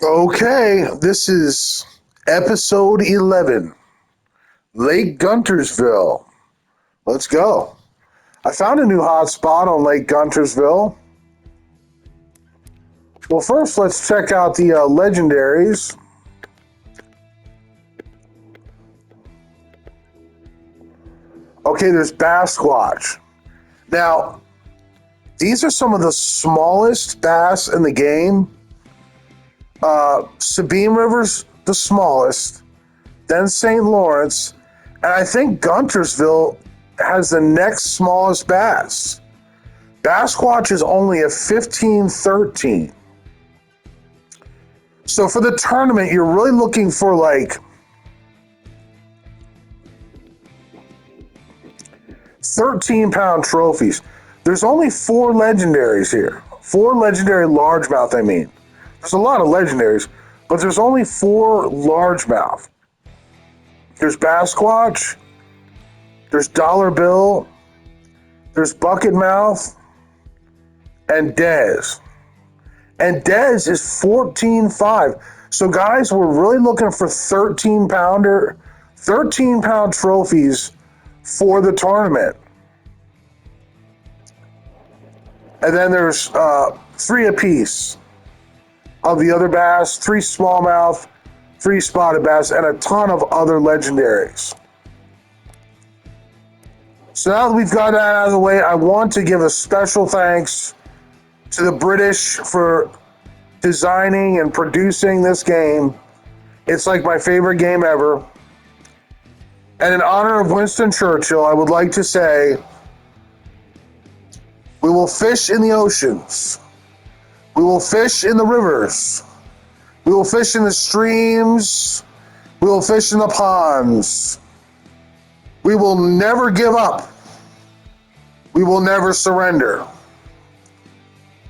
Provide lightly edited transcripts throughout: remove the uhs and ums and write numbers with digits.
Okay, this is episode 11, Lake Guntersville. Let's go. I found a new hotspot on Lake Guntersville. Well, first, let's check out the legendaries. Okay, there's Bassquatch. Now, these are some of the smallest bass in the game. Sabine River's the smallest, then St. Lawrence, and I think Guntersville has the next smallest bass. Bassquatch is only a 15-13. So for the tournament, you're really looking for like 13-pound trophies. There's only 4 legendaries here. 4 legendary largemouth, I mean. There's a lot of legendaries, but there's only 4 largemouth. There's Bassquatch, there's Dollar Bill, there's Bucket Mouth, and Dez. And Dez is 14.5. So guys, we're really looking for 13-pound trophies for the tournament. And then there's 3 apiece of the other bass, 3 smallmouth, 3 spotted bass, and a ton of other legendaries. So now that we've got that out of the way, I want to give a special thanks to the British for designing and producing this game. It's like my favorite game ever. And in honor of Winston Churchill, I would like to say, we will fish in the oceans. We will fish in the rivers. We will fish in the streams. We will fish in the ponds. We will never give up. We will never surrender.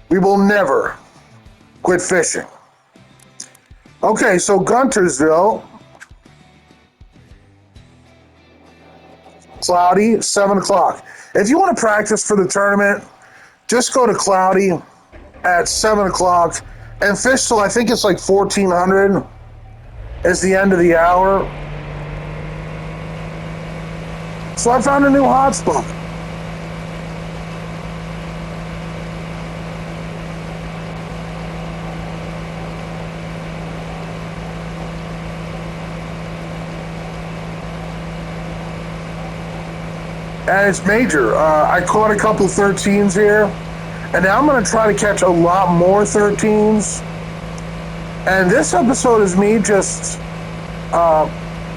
We will never quit fishing. Okay, so Guntersville. Cloudy, 7 o'clock. If you want to practice for the tournament, just go to Cloudy at 7 o'clock and fish till I think it's like 1400 is the end of the hour. So I found a new hotspot. And it's major. I caught a couple 13s here. And now I'm going to try to catch a lot more 13s. And this episode is me just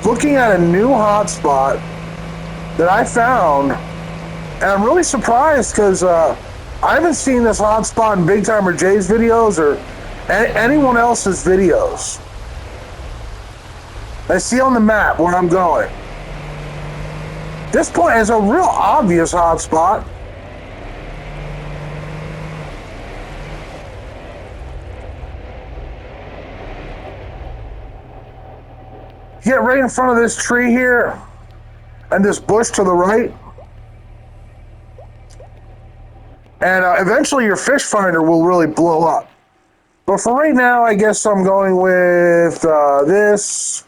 looking at a new hotspot that I found. And I'm really surprised because I haven't seen this hotspot in Big Timer Jay's videos or anyone else's videos. I see on the map where I'm going. This point is a real obvious hotspot. Get right in front of this tree here and this bush to the right. And eventually your fish finder will really blow up. But for right now, I guess I'm going with this.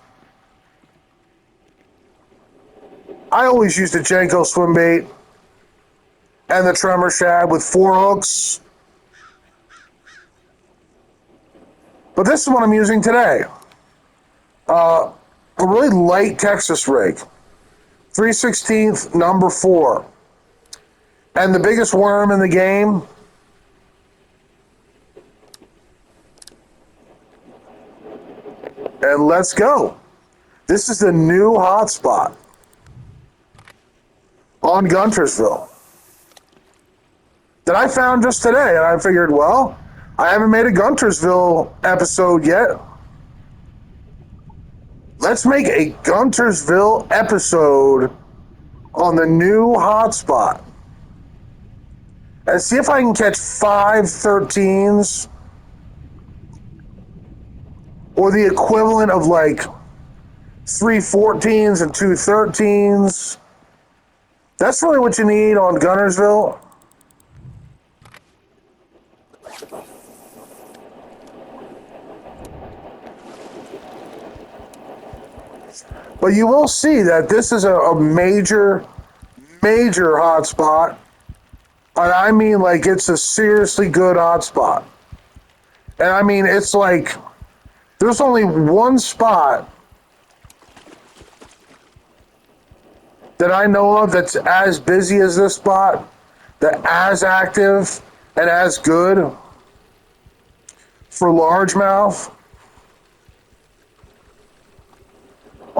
I always use the Jenko swim bait and the tremor shad with 4 hooks. But this is what I'm using today. A really light Texas rig. 3/16 number 4. And the biggest worm in the game. And let's go. This is the new hotspot on Guntersville that I found just today. And I figured, well, I haven't made a Guntersville episode yet. Let's make a Guntersville episode on the new hotspot and see if I can catch 5 13s or the equivalent of like 3 14s and 2 13s. That's really what you need on Guntersville. But you will see that this is a major, major hotspot. And I mean, like, it's a seriously good hotspot. And I mean, it's like, there's only one spot that I know of that's as busy as this spot, that as active and as good for largemouth.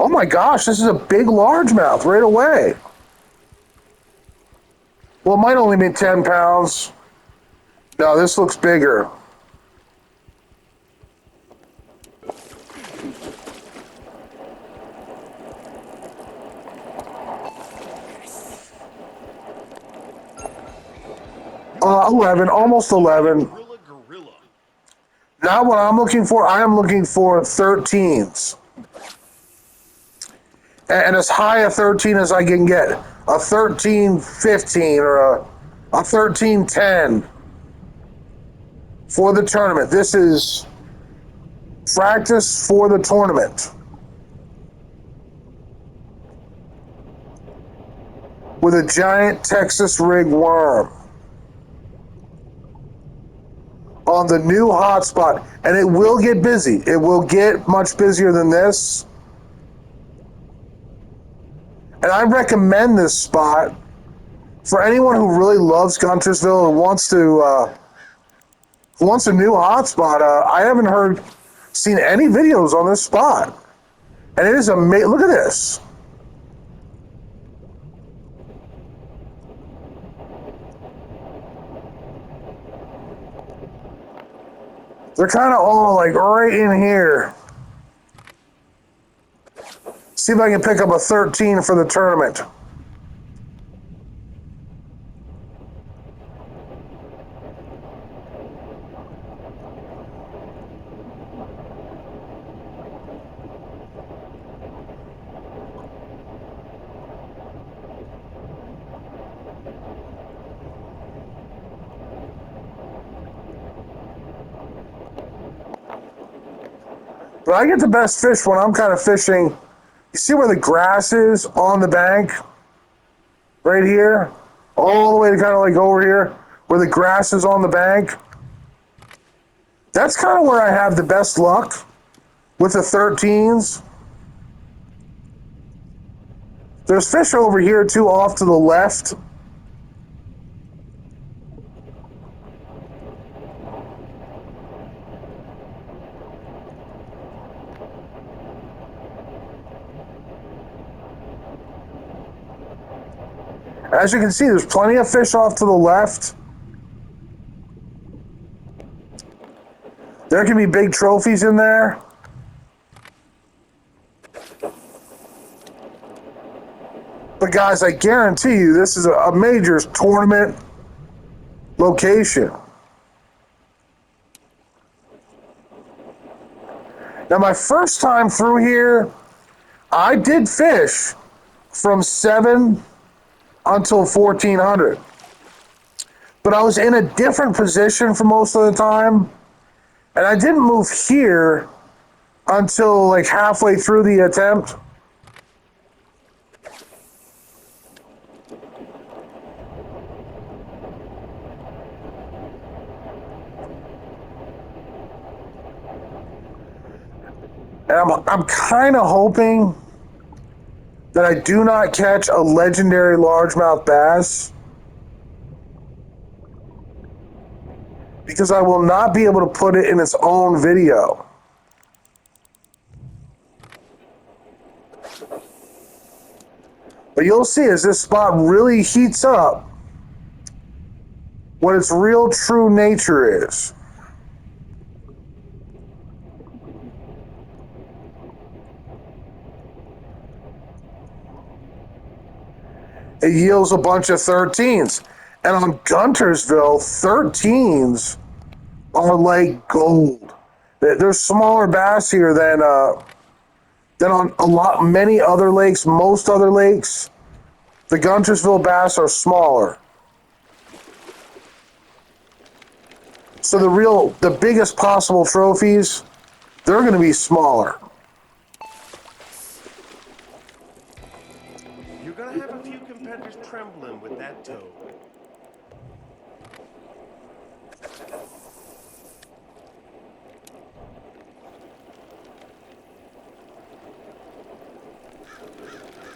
Oh my gosh, this is a big largemouth right away. Well, it might only be 10 pounds. No, this looks bigger. Uh, 11, almost 11. Not what I'm looking for. I am looking for 13s. And as high a 13 as I can get. A 13-15 or a 13-10 for the tournament. This is practice for the tournament. With a giant Texas rig worm. On the new hotspot. And it will get busy. It will get much busier than this. And I recommend this spot for anyone who really loves Guntersville and wants a new hotspot. I haven't seen any videos on this spot, and it is amazing. Look at this. They're kind of all like right in here. See if I can pick up a 13 for the tournament. But I get the best fish when I'm kind of fishing. You see where the grass is on the bank? Right here? All the way to kind of like over here, where the grass is on the bank. That's kind of where I have the best luck with the 13s. There's fish over here too, off to the left. As you can see, there's plenty of fish off to the left. There can be big trophies in there. But guys, I guarantee you, this is a major tournament location. Now, my first time through here, I did fish from 7 until 1400. But I was in a different position for most of the time. And I didn't move here until like halfway through the attempt. And I'm kind of hoping that I do not catch a legendary largemouth bass, because I will not be able to put it in its own video. But you'll see as this spot really heats up what its real true nature is. It yields a bunch of 13s. And on Guntersville, 13s are like gold. There's smaller bass here than on many other lakes. Most other lakes, the Guntersville bass are smaller. So the biggest possible trophies, they're going to be smaller.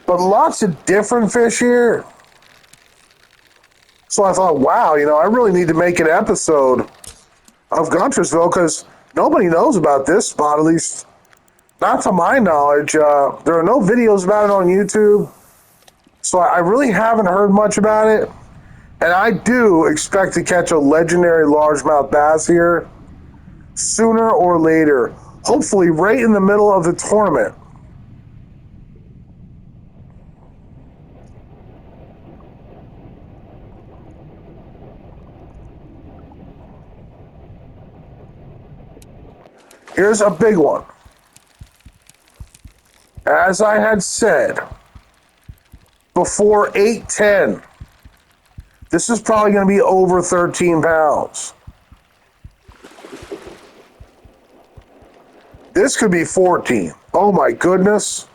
but lots of different fish here. So I thought, wow, I really need to make an episode of Guntersville because nobody knows about this spot, at least not to my knowledge. There are no videos about it on YouTube, so I really haven't heard much about it. And I do expect to catch a legendary largemouth bass here sooner or later, hopefully right in the middle of the tournament. Here's a big one. As I had said, before 8:10, this is probably going to be over 13 pounds. This could be 14. Oh my goodness.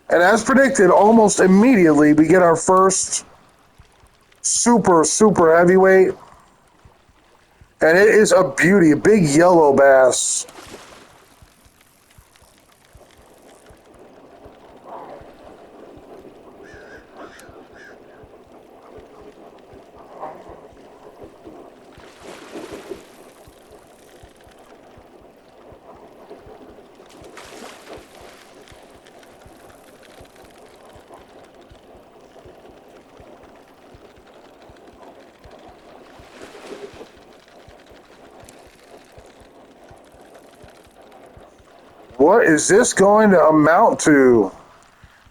And as predicted, almost immediately we get our first super, super heavyweight. And it is a beauty, a big yellow bass. What is this going to amount to?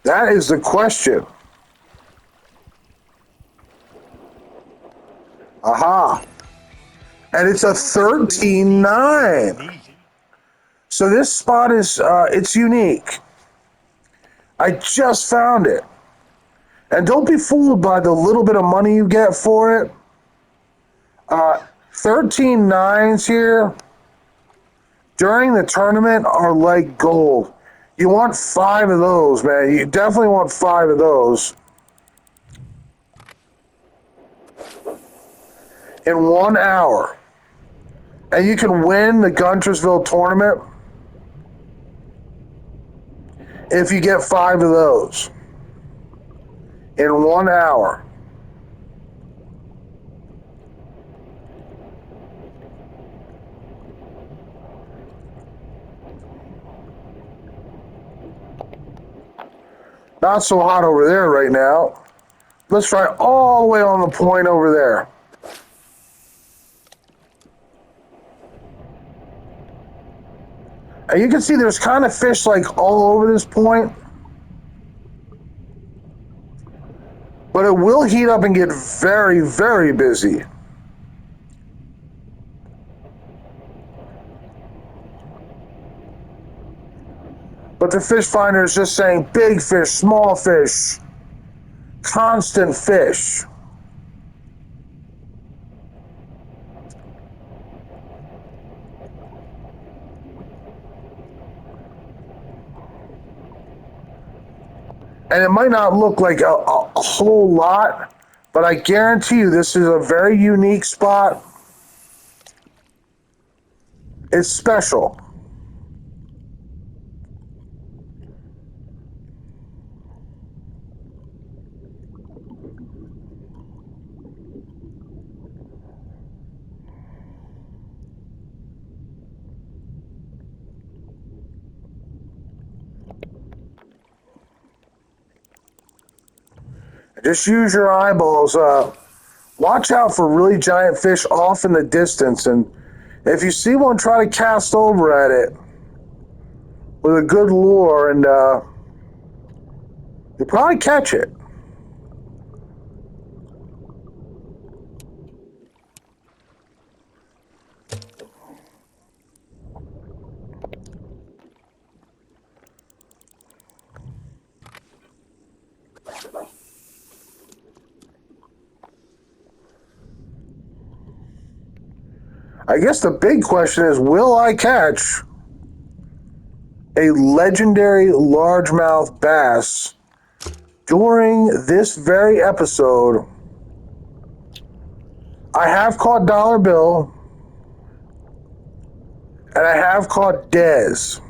That is the question. Aha. And it's a 13.9. So this spot is, it's unique. I just found it. And don't be fooled by the little bit of money you get for it. 13.9s here during the tournament are like gold. You want 5 of those, man. You definitely want 5 of those. In 1 hour. And you can win the Guntersville tournament if you get 5 of those. In 1 hour. Not so hot over there right now. Let's try all the way on the point over there. And you can see there's kind of fish like all over this point. But it will heat up and get very, very busy. But the fish finder is just saying big fish, small fish, constant fish. And it might not look like a whole lot, but I guarantee you this is a very unique spot. It's special. Just use your eyeballs. Watch out for really giant fish off in the distance. And if you see one, try to cast over at it with a good lure, and you'll probably catch it. I guess the big question is, will I catch a legendary largemouth bass during this very episode? I have caught dollar bill, and I have caught Dez,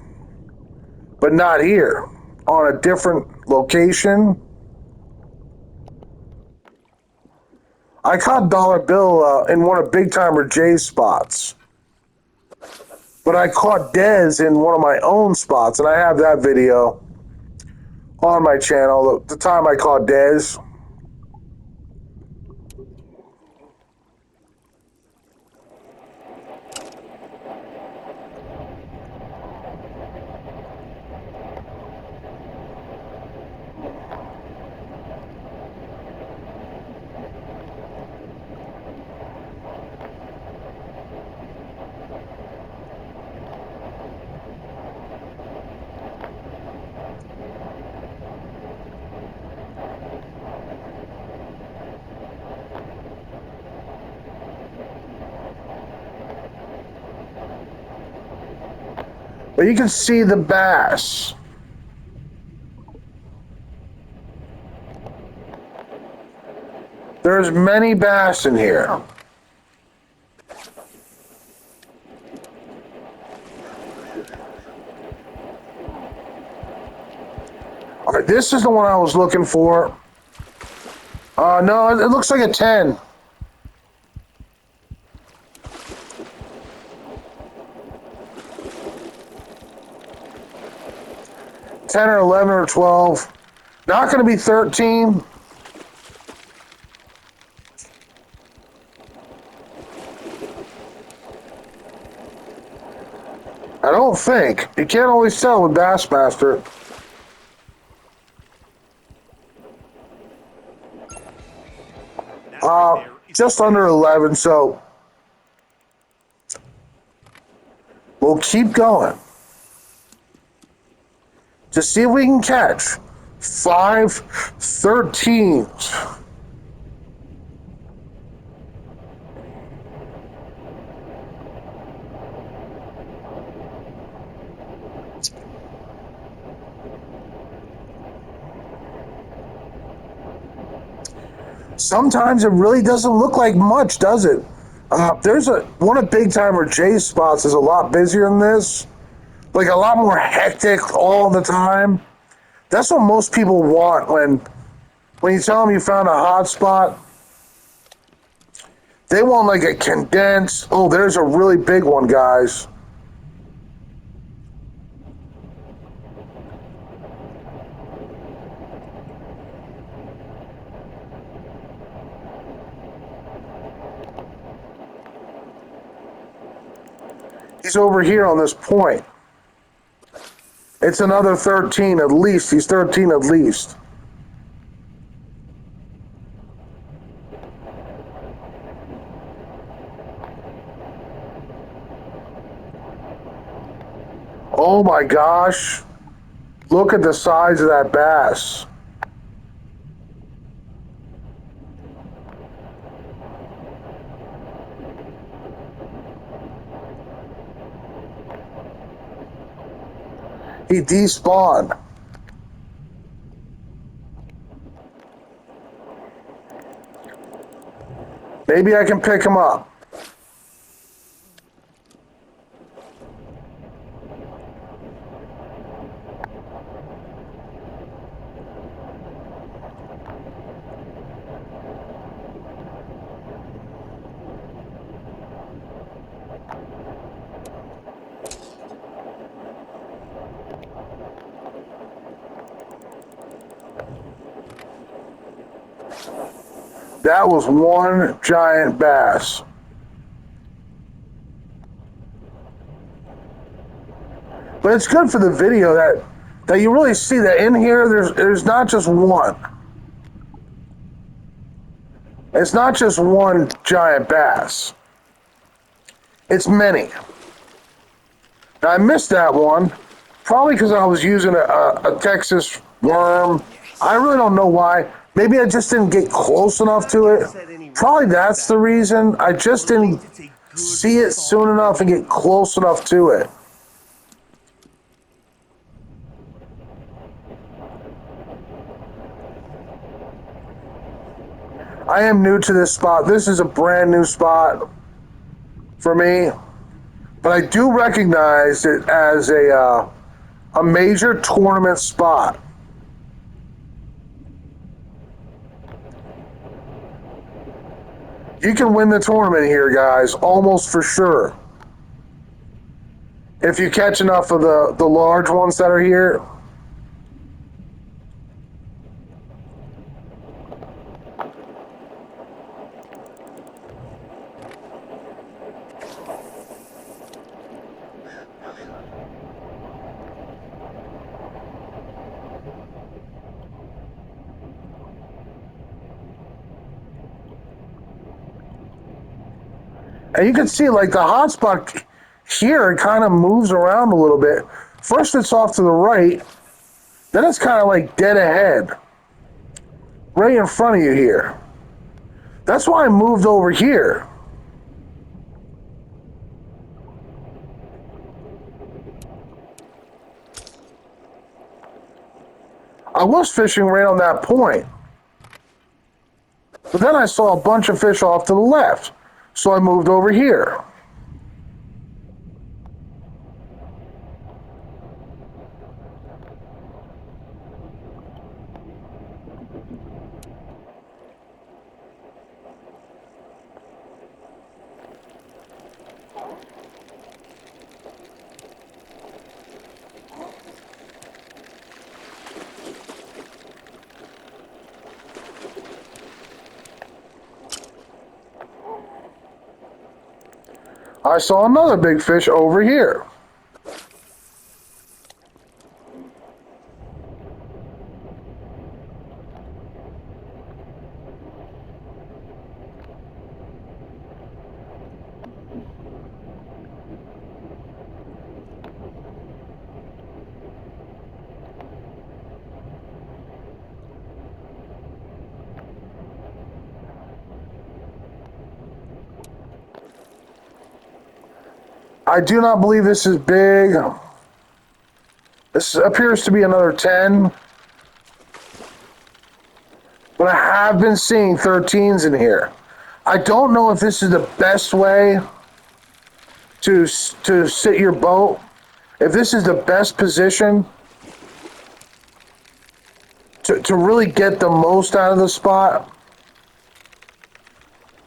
but not here on a different location. I caught Dollar Bill in one of Big Timer Jay's spots. But I caught Dez in one of my own spots, and I have that video on my channel. The time I caught Dez. But you can see the bass. There's many bass in here. All right, this is the one I was looking for. No, it looks like a 10. $10 or $11 or $12. Not going to be $13. I don't think. You can't always tell with Bassmaster. Just under 11, so we'll keep going to see if we can catch 5 13s. Sometimes it really doesn't look like much, does it? There's one of Big Timer Jay's spots is a lot busier than this. Like a lot more hectic all the time. That's what most people want when you tell them you found a hot spot. They want like a condensed, oh, there's a really big one, guys. He's over here on this point. It's another 13 at least. He's 13 at least. Oh my gosh. Look at the size of that bass. He despawned. Maybe I can pick him up. That was one giant bass. But it's good for the video that you really see that in here there's not just one. It's not just one giant bass. It's many. Now I missed that one, probably because I was using a Texas worm. I really don't know why. Maybe I just didn't get close enough to it. Probably that's the reason. I just didn't see it soon enough and get close enough to it. I am new to this spot. This is a brand new spot for me. But I do recognize it as A major tournament spot. You can win the tournament here, guys, almost for sure. If you catch enough of the large ones that are here. And you can see, like, the hotspot here, it kind of moves around a little bit. First, it's off to the right. Then it's kind of like dead ahead. Right in front of you here. That's why I moved over here. I was fishing right on that point. But then I saw a bunch of fish off to the left. So I moved over here. I saw another big fish over here. I do not believe this is big. This appears to be another 10. But I have been seeing 13s in here. I don't know if this is the best way to sit your boat. If this is the best position to really get the most out of the spot.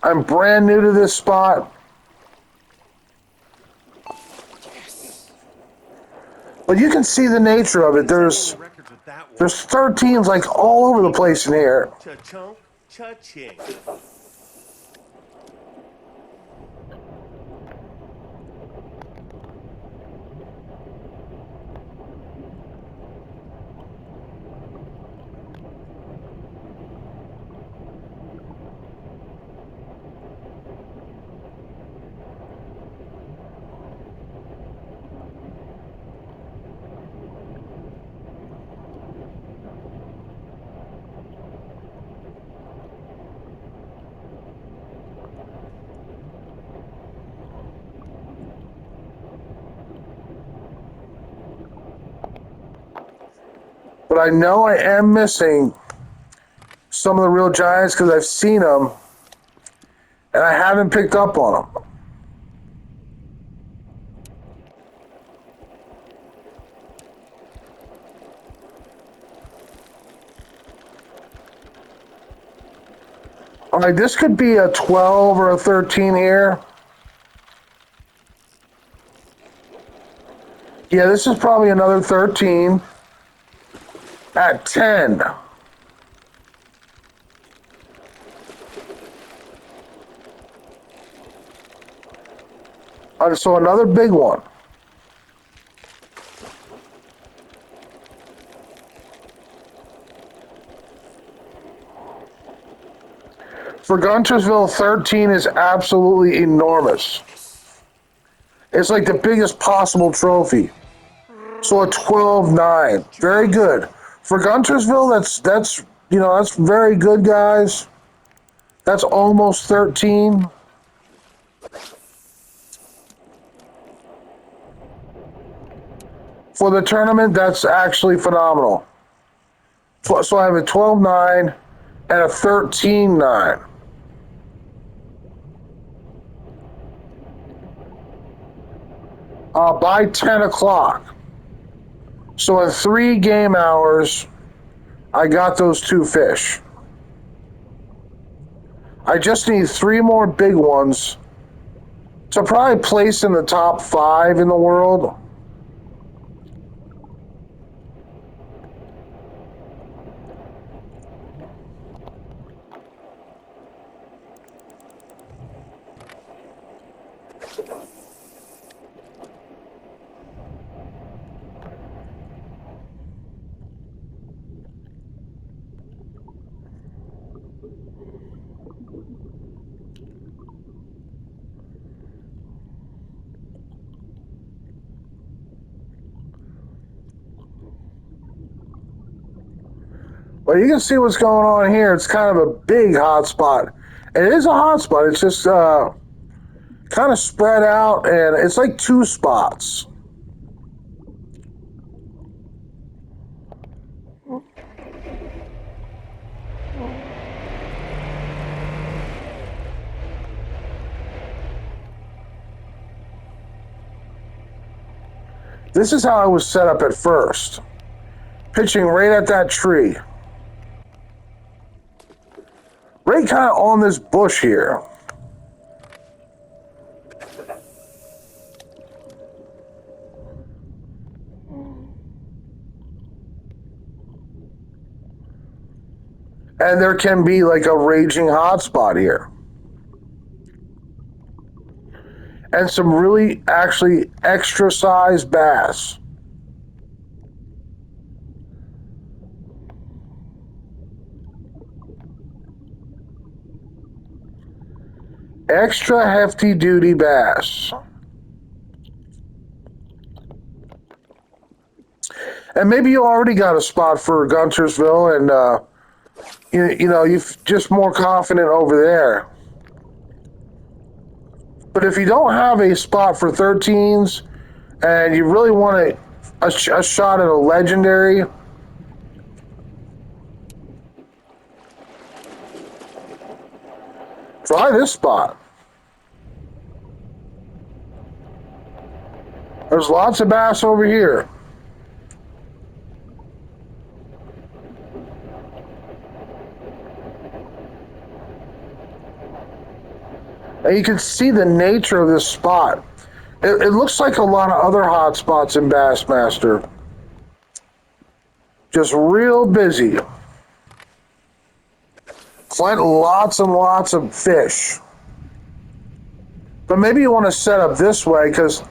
I'm brand new to this spot. But you can see the nature of it. There's 13s like all over the place in here. But I know I am missing some of the real giants because I've seen them and I haven't picked up on them. All right, this could be a 12 or a 13 here. Yeah, this is probably another 13 at 10. So another big one. For Guntersville, 13 is absolutely enormous. It's like the biggest possible trophy. So a 12-9. Very good. For Guntersville, that's very good, guys. That's almost 13. For the tournament, that's actually phenomenal. So I have a 12-9 and a 13-9. By 10 o'clock. So in 3 game hours, I got those 2 fish. I just need 3 more big ones to probably place in the top 5 in the world. Well, you can see what's going on here. It's kind of a big hot spot. And it is a hot spot. It's just kind of spread out, and it's like 2 spots. This is how I was set up at first. Pitching right at that tree. Right kind of on this bush here. And there can be like a raging hot spot here. And some really actually extra sized bass. Extra hefty duty bass. And maybe you already got a spot for Guntersville, and you're just more confident over there. But if you don't have a spot for 13s and you really want a shot at a legendary, try this spot. There's lots of bass over here. And you can see the nature of this spot. It looks like a lot of other hot spots in Bassmaster. Just real busy. Lots and lots of fish. But maybe you want to set up this way, because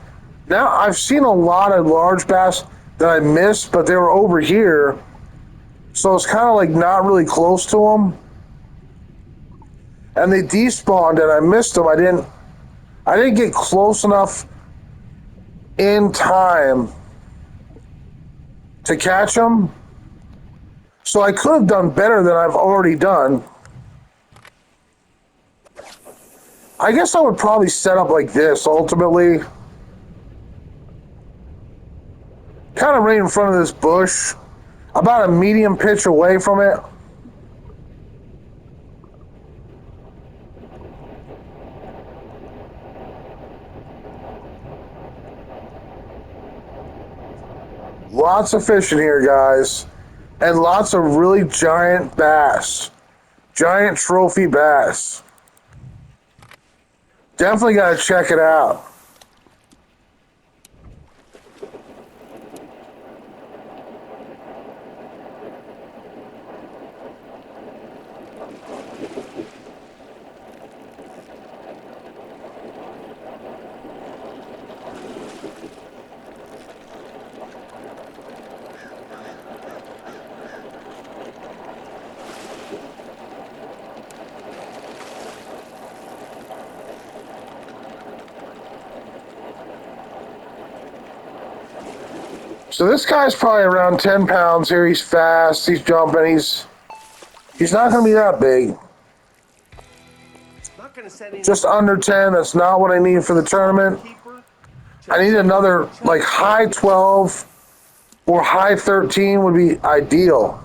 now I've seen a lot of large bass that I missed, but they were over here. So it's kind of like not really close to them. And they despawned and I missed them. I didn't get close enough in time to catch them. So I could have done better than I've already done. I guess I would probably set up like this ultimately. Kind of right in front of this bush. About a medium pitch away from it. Lots of fish in here, guys. And lots of really giant bass. Giant trophy bass. Definitely got to check it out. So this guy's probably around 10 pounds here. He's fast, he's jumping, he's not going to be that big. Just under 10, that's not what I need for the tournament. I need another, like, high 12 or high 13 would be ideal.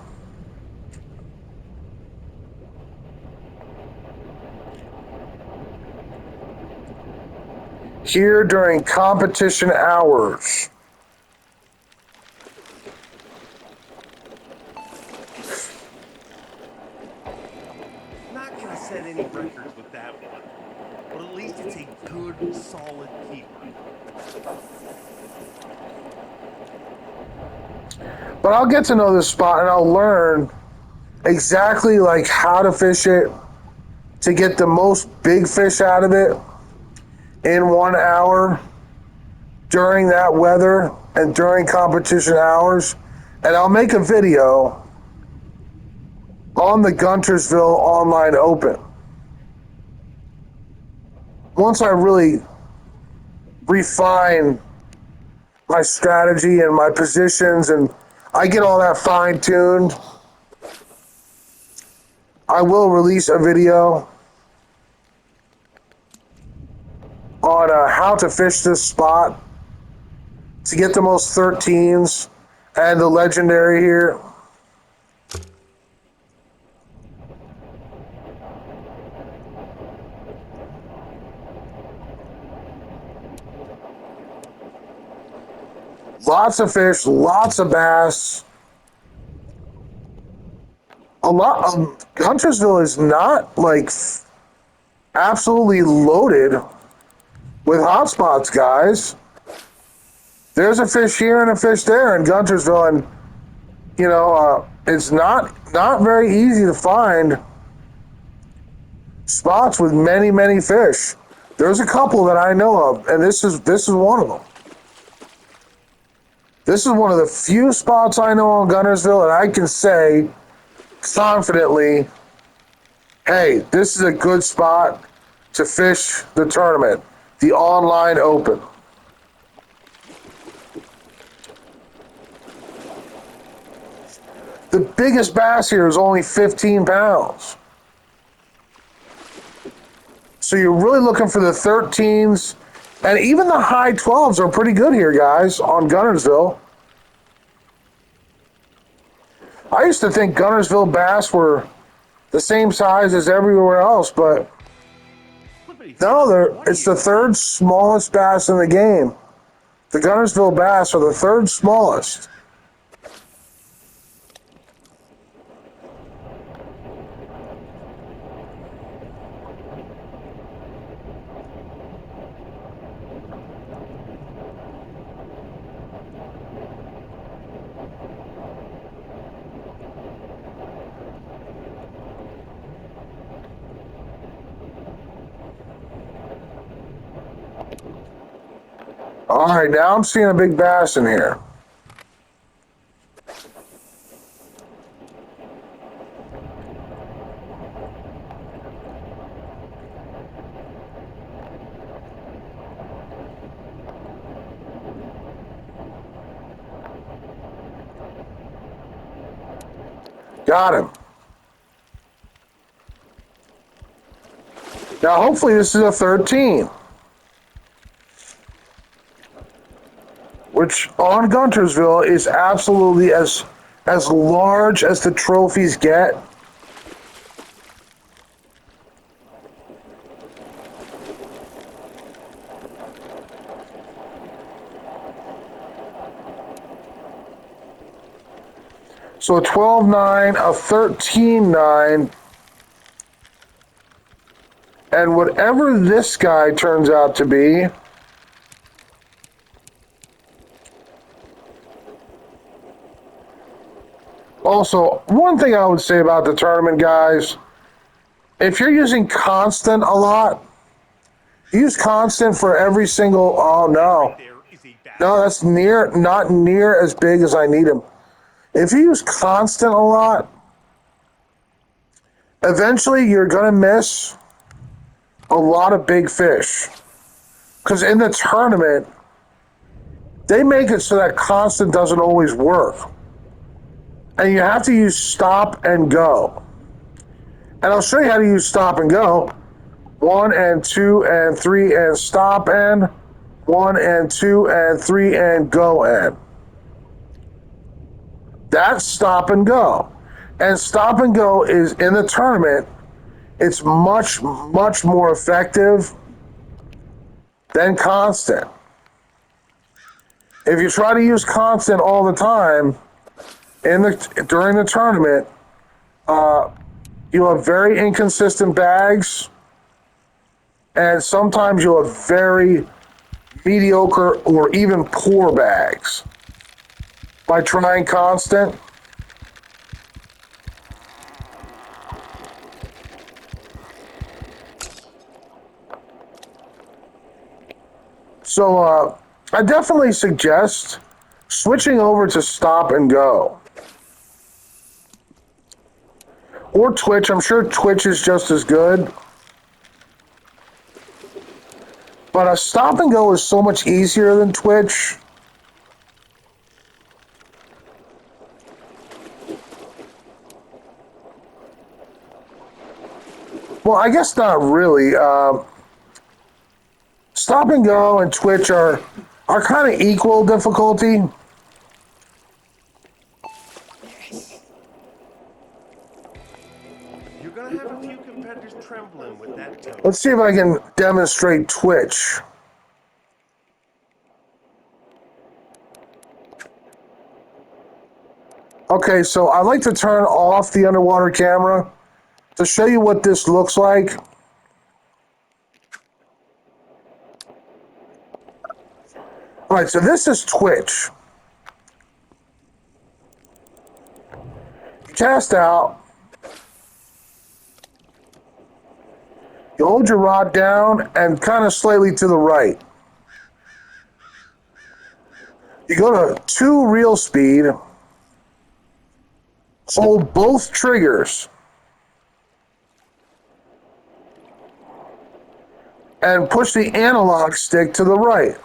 Here during competition hours. any records with that one, but at least it's a good, solid keeper. But I'll get to know this spot and I'll learn exactly like how to fish it to get the most big fish out of it in 1 hour during that weather and during competition hours. And I'll make a video on the Guntersville Online Open. Once I really refine my strategy and my positions and I get all that fine tuned, I will release a video on how to fish this spot to get the most 13s and the legendary here. Lots of fish, lots of bass. A lot of Guntersville is not like absolutely loaded with hotspots, guys. There's a fish here and a fish there in Guntersville, and it's not very easy to find spots with many fish. There's a couple that I know of, and this is one of them. This is one of the few spots I know on Guntersville, and I can say confidently, hey, this is a good spot to fish the tournament, the online open. The biggest bass here is only 15 pounds. So you're really looking for the 13s, and even the high 12s are pretty good here, guys, on Guntersville. I used to think Guntersville bass were the same size as everywhere else, but no, it's the third smallest bass in the game. The Guntersville bass are the third smallest. All right, now I'm seeing a big bass in here. Got him. Now, hopefully this is a 13. Which on Guntersville is absolutely as large as the trophies get. So a 12.9, a 13.9, and whatever this guy turns out to be, also, one thing I would say about the tournament, guys, if you're using constant a lot, use constant for every single, oh no. No, that's not near as big as I need him. If you use constant a lot, eventually you're going to miss a lot of big fish. Because in the tournament, they make it so that constant doesn't always work. And you have to use stop and go. And I'll show you how to use stop and go. 1 and 2 and 3 and stop and 1 and 2 and 3 and go and. That's stop and go. And stop and go is in the tournament, it's much more effective than constant. If you try to use constant all the time during the tournament, You have very inconsistent bags, and sometimes you'll have very mediocre or even poor bags. By trying constant, so I definitely suggest switching over to stop and go. Or Twitch. I'm sure Twitch is just as good. But a stop and go is so much easier than Twitch. Well, I guess not really. Stop and go and Twitch are kind of equal difficulty. You're gonna have a few competitors trembling with that tone. Let's see if I can demonstrate Twitch. Okay, so I like to turn off the underwater camera to show you what this looks like. All right, so this is Twitch. You cast out. You hold your rod down and kind of slightly to the right. You go to 2 reel speed. Hold both triggers. And push the analog stick to the right.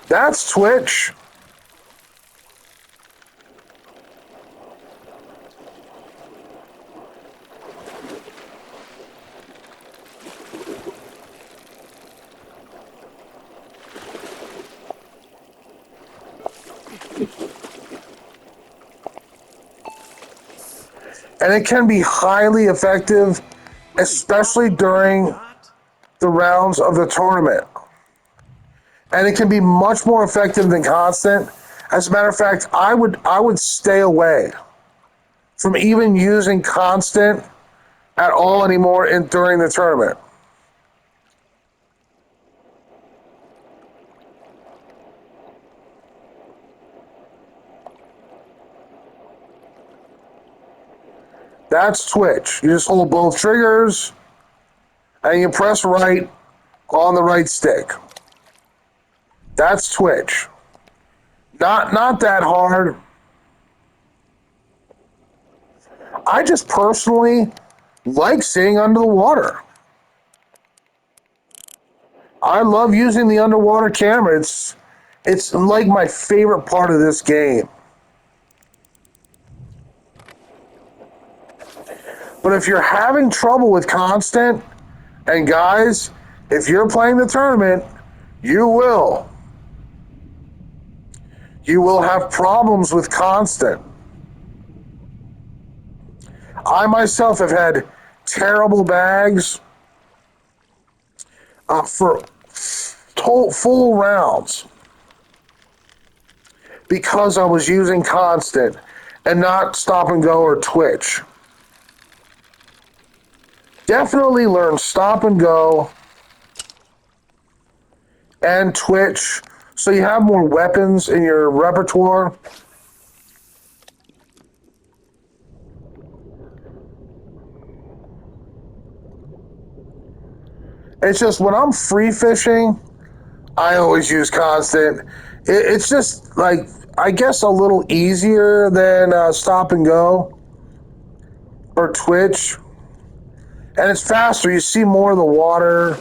That's Twitch. And it can be highly effective, especially during the rounds of the tournament. And it can be much more effective than constant. As a matter of fact, I would stay away from even using constant at all anymore during the tournament. That's Twitch. You just hold both triggers and you press right on the right stick. That's Twitch. Not that hard. I just personally like staying under the water. I love using the underwater camera. It's like my favorite part of this game. But if you're having trouble with constant, and guys, if you're playing the tournament, you will. You will have problems with constant. I myself have had terrible bags for full rounds because I was using constant and not stop and go or Twitch. Definitely learn stop and go and Twitch so you have more weapons in your repertoire. It's just when I'm free fishing, I always use constant. It's just like, I guess, a little easier than stop and go or Twitch. And it's faster. You see more of the water.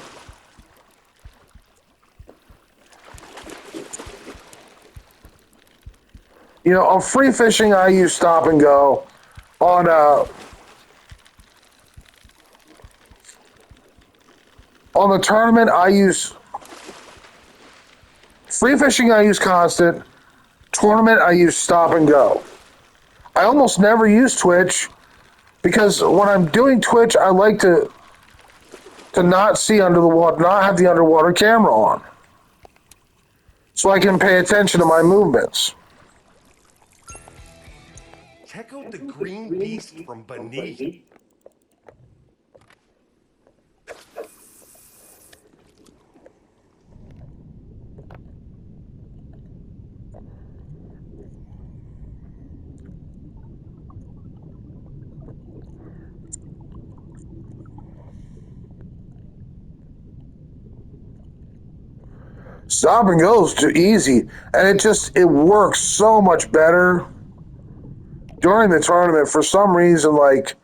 You know, on free fishing, I use stop and go. On the tournament, I use free fishing. I use constant. Tournament, I use stop and go. I almost never use Twitch because when I'm doing Twitch, I like to not see under the water, not have the underwater camera on, so I can pay attention to my movements. Check out the green beast from beneath. Stop and go is too easy, and it works so much better during the tournament. For some reason, like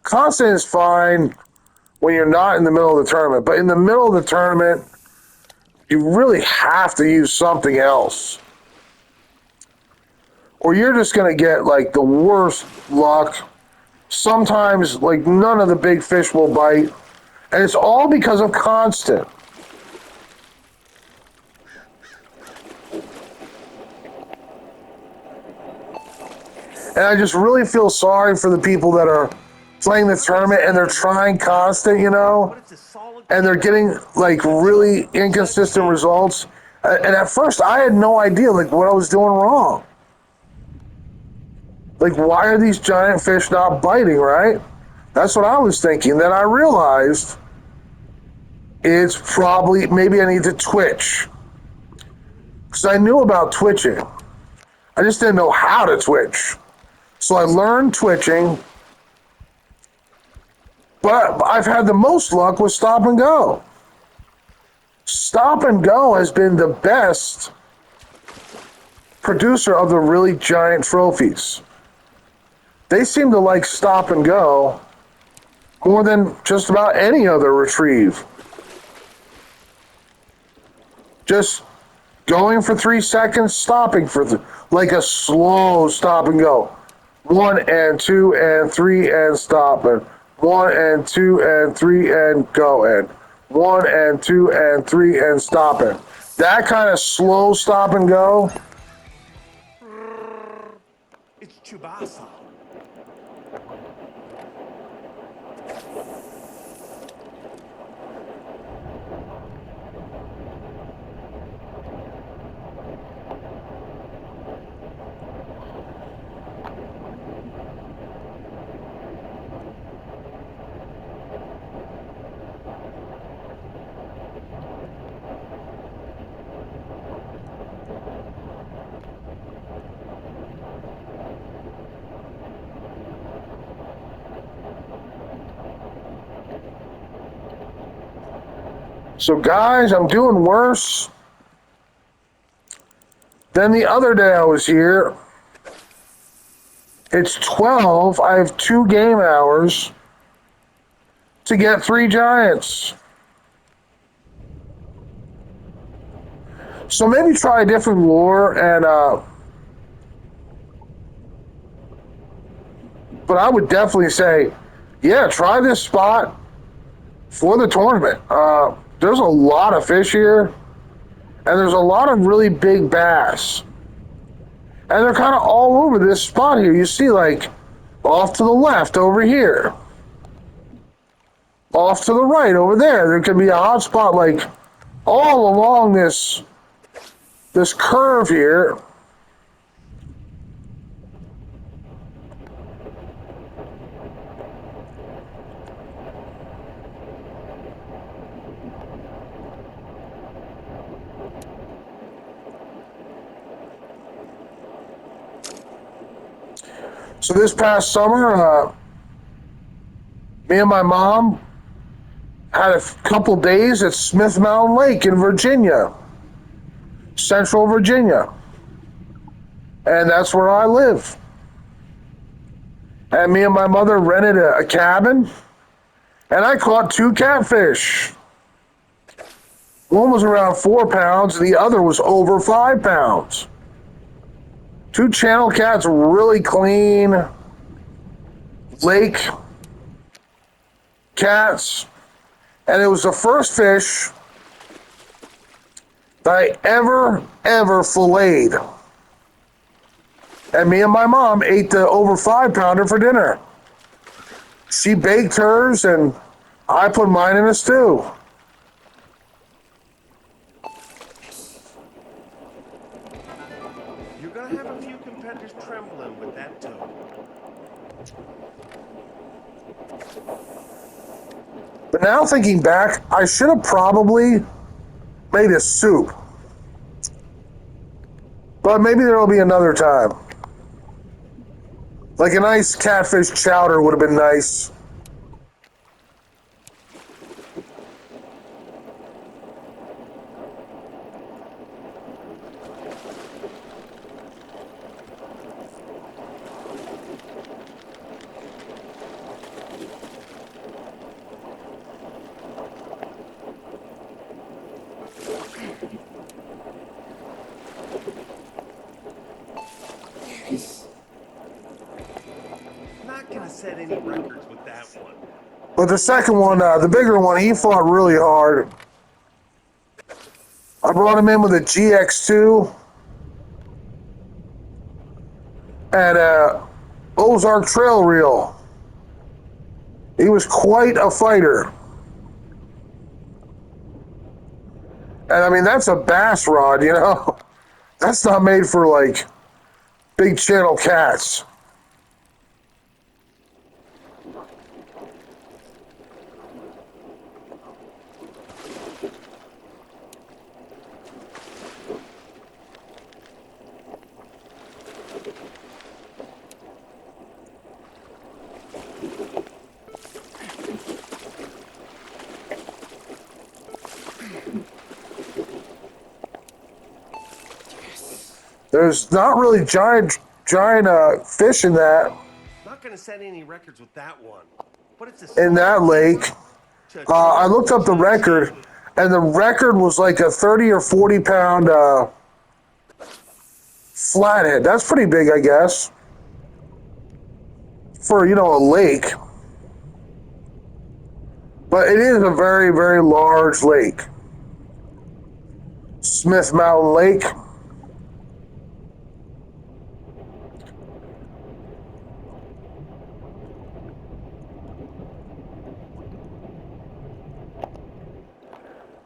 constant is fine when you're not in the middle of the tournament, but in the middle of the tournament, you really have to use something else, or you're just gonna get like the worst luck. Sometimes, like none of the big fish will bite, and it's all because of constant. And I just really feel sorry for the people that are playing the tournament and they're trying constant, But it's a solid and they're getting like really inconsistent results. And at first, I had no idea like what I was doing wrong. Like, why are these giant fish not biting, right? That's what I was thinking. Then I realized it's probably maybe I need to twitch. Because I knew about twitching. I just didn't know how to twitch. So I learned twitching, but I've had the most luck with stop and go. Stop and go has been the best producer of the really giant trophies. They seem to like stop and go more than just about any other retrieve. Just going for 3 seconds, stopping for like a slow stop and go. 1 and 2 and 3 and stop and 1 and 2 and 3 and go and 1 and 2 and 3 and stop it. That kind of slow stop and go. It's Chubasa. So, guys, I'm doing worse than the other day I was here. It's 12. I have 2 game hours to get 3 giants. So maybe try a different lure but I would definitely say, yeah, try this spot for the tournament. There's a lot of fish here, and there's a lot of really big bass. And they're kind of all over this spot here. You see, like, off to the left over here. Off to the right over there. There could be a hot spot, like, all along this curve here. So this past summer, me and my mom had a couple days at Smith Mountain Lake in Virginia, Central Virginia. And that's where I live. And me and my mother rented a cabin, and I caught 2 catfish. One was around 4 pounds, and the other was over 5 pounds. 2 channel cats, really clean lake cats. And it was the first fish that I ever filleted. And me and my mom ate the over 5 pounder for dinner. She baked hers, and I put mine in a stew. You're gonna have a few competitors trembling with that toad. But now thinking back, I should have probably made a soup. But maybe there will be another time. Like a nice catfish chowder would have been nice. Not gonna set any records with that one. But the second one, the bigger one, he fought really hard. I brought him in with a GX2 and a Ozark Trail Reel. He was quite a fighter. And I mean, that's a bass rod, you know? That's not made for like big channel cats. There's not really giant fish in that Not gonna set any records with that one. But it's a in that lake. I looked up the record, and the record was like a 30 or 40 pound flathead. That's pretty big, I guess, for a lake. But it is a very, very large lake. Smith Mountain Lake.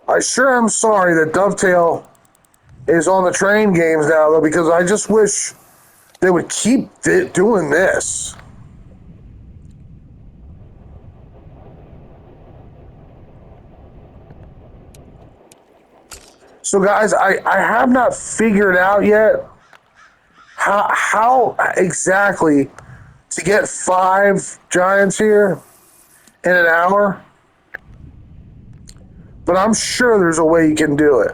I sure am sorry that Dovetail is on the train games now, though, because I just wish they would keep doing this. So, guys, I have not figured out yet how exactly to get 5 giants here in an hour. But I'm sure there's a way you can do it.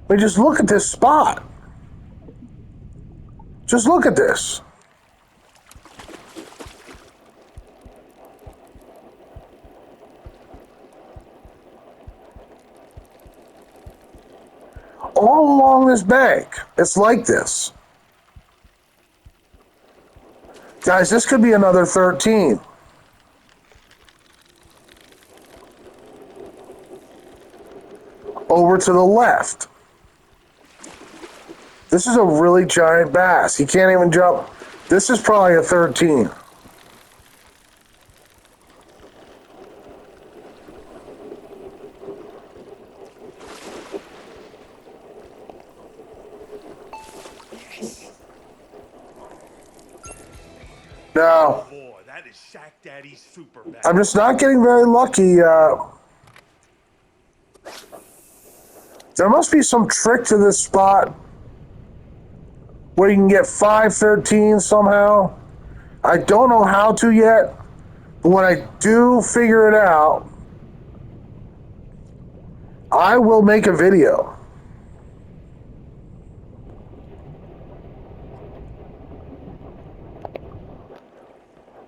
I mean, just look at this spot. Just look at this. All along this bank, it's like this. Guys, this could be another 13. Over to the left. This is a really giant bass. He can't even jump. This is probably a 13. No. Boy, that is Shack Daddy's super bass. I'm just not getting very lucky. There must be some trick to this spot where you can get 513 somehow. I don't know how to yet, but when I do figure it out, I will make a video.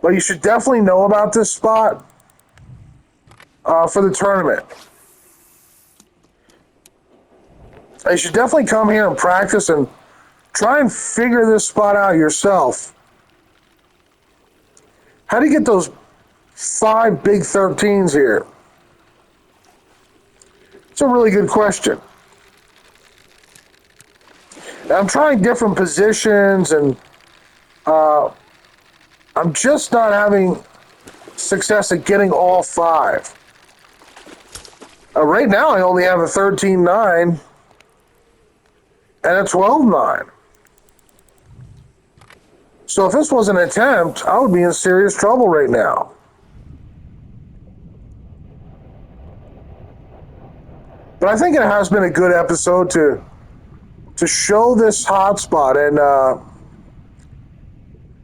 But you should definitely know about this spot for the tournament. You should definitely come here and practice and try and figure this spot out yourself. How do you get those 5 big 13s here? It's a really good question. I'm trying different positions, and I'm just not having success at getting all 5. Right now, I only have a 13-9 and a 12-9. So if this was an attempt, I would be in serious trouble right now. But I think it has been a good episode to show this hotspot and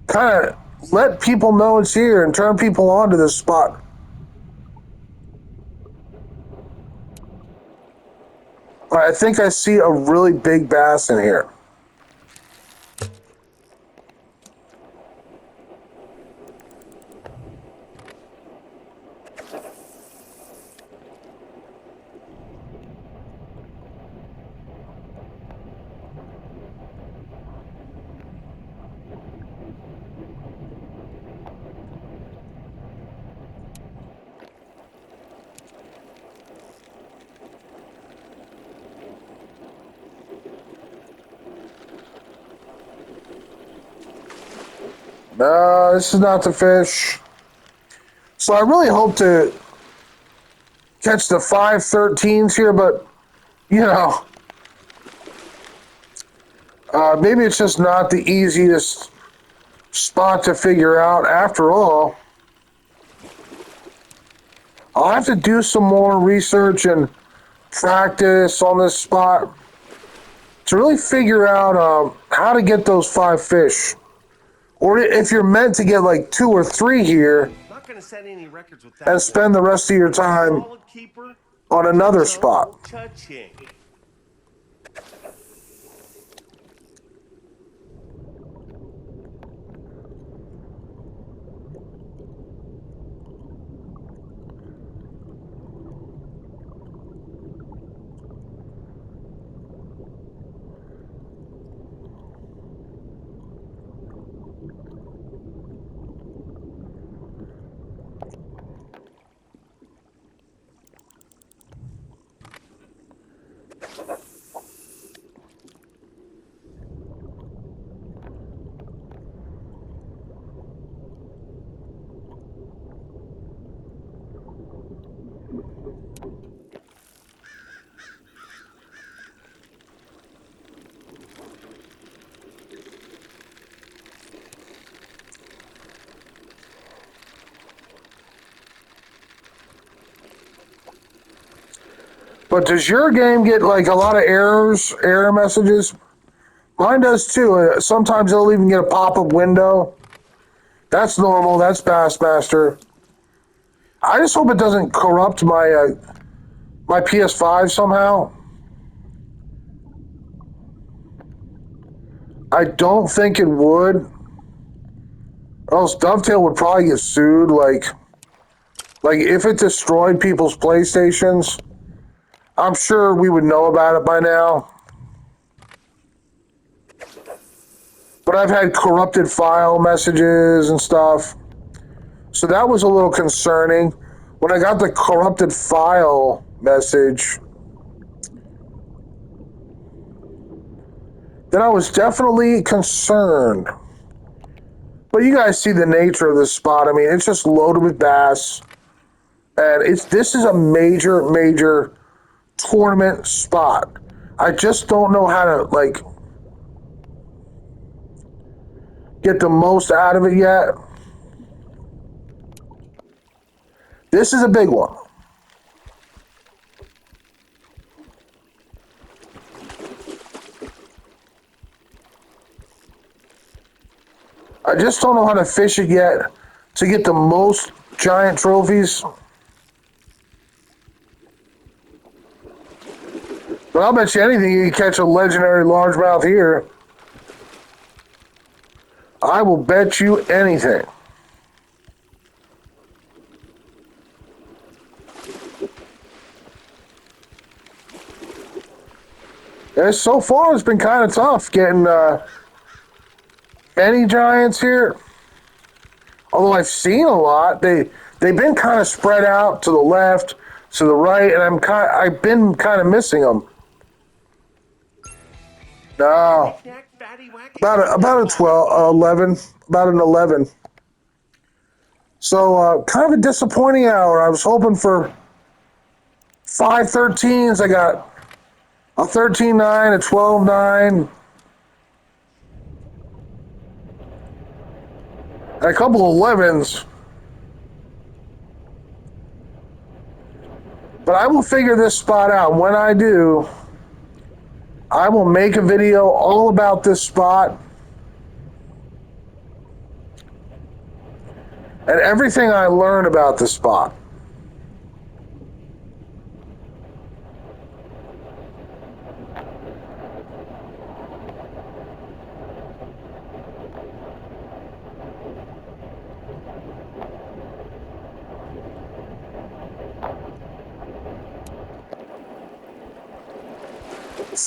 kind of let people know it's here and turn people on to this spot. All right, I think I see a really big bass in here. No, this is not the fish. So I really hope to catch the 513s here, but you know, maybe it's just not the easiest spot to figure out. After all, I'll have to do some more research and practice on this spot to really figure out how to get those 5 fish. Or if you're meant to get like 2 or 3 here Not going to set any records with that and spend the rest of your time solid keeper on another touching, spot. touching. But does your game get like a lot of error messages? Mine does too. Sometimes it'll even get a pop-up window. That's normal. That's Bassmaster. I just hope it doesn't corrupt my PS5 somehow. I don't think it would. Or else Dovetail would probably get sued. Like if it destroyed people's PlayStations, I'm sure we would know about it by now. But I've had corrupted file messages and stuff. So that was a little concerning. When I got the corrupted file message, then I was definitely concerned. But you guys see the nature of this spot. I mean, it's just loaded with bass. And this is a major tournament spot. I just don't know how to get the most out of it yet. This is a big one. I just don't know how to fish it yet to get the most giant trophies. But I'll bet you anything you can catch a legendary largemouth here. I will bet you anything. And so far, it's been kind of tough getting any giants here. Although I've seen a lot, they've been kind of spread out to the left, to the right, and I've been kind of missing them. No, about a 12, 11, about an 11. So kind of a disappointing hour. I was hoping for 513s. I got a 13.9, a 12.9, and a couple of 11s. But I will figure this spot out. When I do, I will make a video all about this spot and everything I learned about this spot.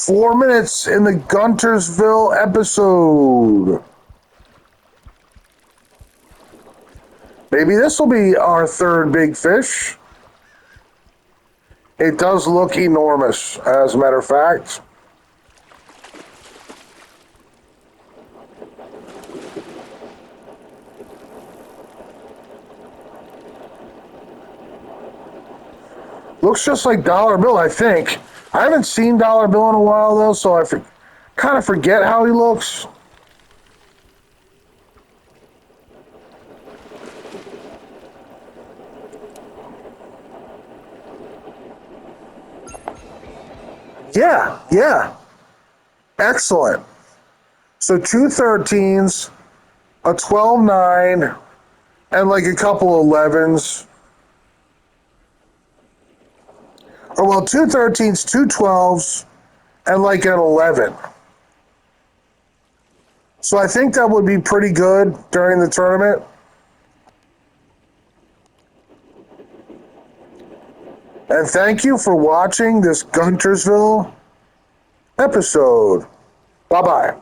Four minutes in the Guntersville episode. Maybe this will be our third big fish. It does look enormous, as a matter of fact. Looks just like Dollar Bill, I think. I haven't seen Dollar Bill in a while, though, so I kind of forget how he looks. Yeah. Excellent. So two 13s, a 12-9, and like a couple of 11s. Or well, two 13s, two 12s, and like an 11. So I think that would be pretty good during the tournament. And thank you for watching this Guntersville episode. Bye-bye.